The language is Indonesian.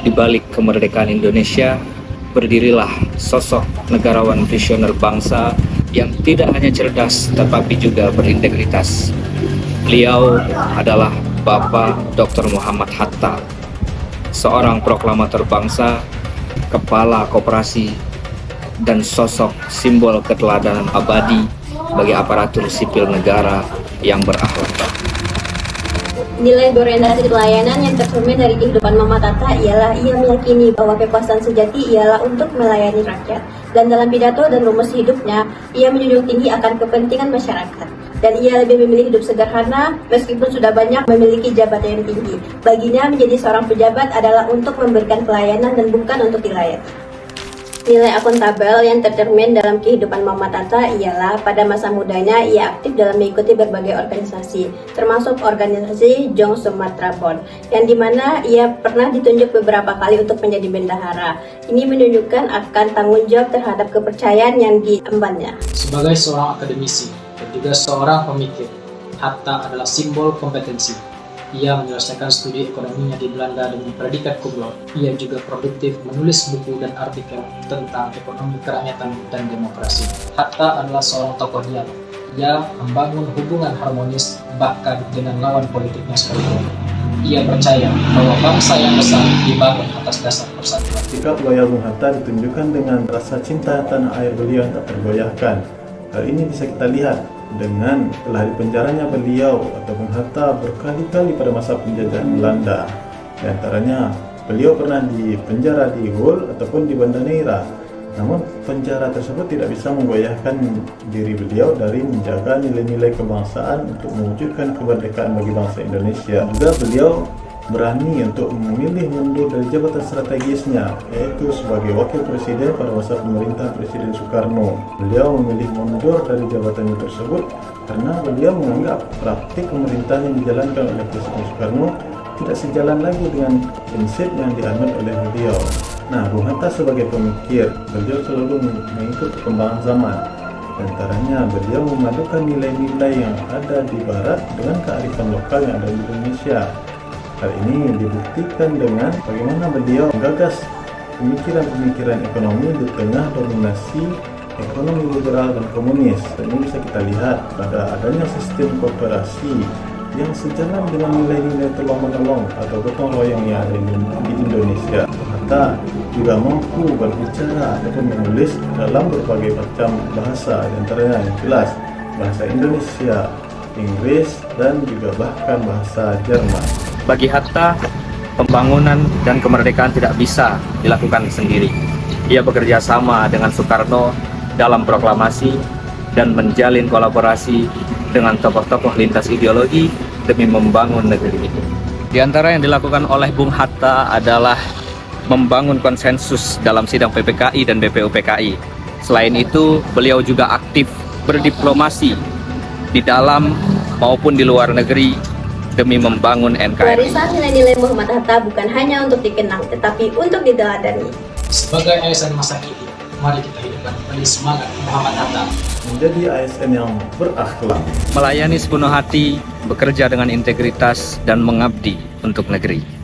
Di balik kemerdekaan Indonesia, berdirilah sosok negarawan visioner bangsa yang tidak hanya cerdas tetapi juga berintegritas. Beliau adalah Bapak Dr. Muhammad Hatta, seorang proklamator bangsa, kepala koperasi, dan sosok simbol keteladanan abadi bagi aparatur sipil negara yang berakhlak. Nilai berorientasi pelayanan yang tercermin dari kehidupan Muhammad Hatta ialah ia meyakini bahwa kekuasaan sejati ialah untuk melayani rakyat. Dan dalam pidato dan rumus hidupnya, ia menjunjung tinggi akan kepentingan masyarakat. Dan ia lebih memilih hidup sederhana meskipun sudah banyak memiliki jabatan yang tinggi. Baginya menjadi seorang pejabat adalah untuk memberikan pelayanan dan bukan untuk dilayani. Nilai akuntabel yang tercermin dalam kehidupan Muhammad Hatta ialah pada masa mudanya ia aktif dalam mengikuti berbagai organisasi, termasuk organisasi Jong Sumatra Bond, yang dimana ia pernah ditunjuk beberapa kali untuk menjadi bendahara. Ini menunjukkan akan tanggung jawab terhadap kepercayaan yang diembannya. Sebagai seorang akademisi dan juga seorang pemikir, Hatta adalah simbol kompetensi. Ia menyelesaikan studi ekonominya di Belanda dengan predikat cum laude. Ia juga produktif menulis buku dan artikel tentang ekonomi kerakyatan dan demokrasi. Hatta adalah seorang tokoh dialog. Ia membangun hubungan harmonis bahkan dengan lawan politiknya sekalipun. Ia percaya bahwa bangsa yang besar dibangun atas dasar persatuan. Sikap loyal Bung Hatta ditunjukkan dengan rasa cinta tanah air beliau yang tak tergoyahkan. Hal ini bisa kita lihat dengan telah dipenjaranya beliau atau Bung Hatta berkali-kali pada masa penjajahan Belanda. Di antaranya beliau pernah dipenjara di Gol ataupun di Banda Neira. Namun penjara tersebut tidak bisa menggoyahkan diri beliau dari menjaga nilai-nilai kebangsaan untuk mewujudkan kemerdekaan bagi bangsa Indonesia. Juga beliau berani untuk memilih mundur dari jabatan strategisnya, yaitu sebagai wakil presiden pada masa pemerintahan Presiden Soekarno. Beliau memilih mundur dari jabatannya tersebut karena beliau menganggap praktik pemerintahan yang dijalankan oleh Presiden Soekarno tidak sejalan lagi dengan prinsip yang dianut oleh beliau. Nah, Bung Hatta sebagai pemikir, beliau selalu mengikut perkembangan zaman. Di antaranya beliau memadukan nilai-nilai yang ada di Barat dengan kearifan lokal yang ada di Indonesia. Hal ini dibuktikan dengan bagaimana beliau menggagas pemikiran-pemikiran ekonomi di tengah dominasi ekonomi liberal dan komunis. Dan ini bisa kita lihat pada adanya sistem kooperasi yang sejalan dengan nilai-nilai tolong-menolong atau gotong royong yang ada di Indonesia. Hatta juga mampu berbicara ataupun menulis dalam berbagai macam bahasa, di antaranya yang jelas bahasa Indonesia, Inggris, dan juga bahkan bahasa Jerman. Bagi Hatta, pembangunan dan kemerdekaan tidak bisa dilakukan sendiri. Ia bekerja sama dengan Soekarno dalam proklamasi dan menjalin kolaborasi dengan tokoh-tokoh lintas ideologi demi membangun negeri ini. Di antara yang dilakukan oleh Bung Hatta adalah membangun konsensus dalam sidang PPKI dan BPUPKI. Selain itu, beliau juga aktif berdiplomasi di dalam maupun di luar negeri demi membangun NKRI. Warisan nilai-nilai Muhammad Hatta bukan hanya untuk dikenang, tetapi untuk diteladani. Sebagai ASN masa kini, mari kita hidupkan kembali semangat Muhammad Hatta. Menjadi ASN yang berakhlak, Melayani sepenuh hati, bekerja dengan integritas, dan mengabdi untuk negeri.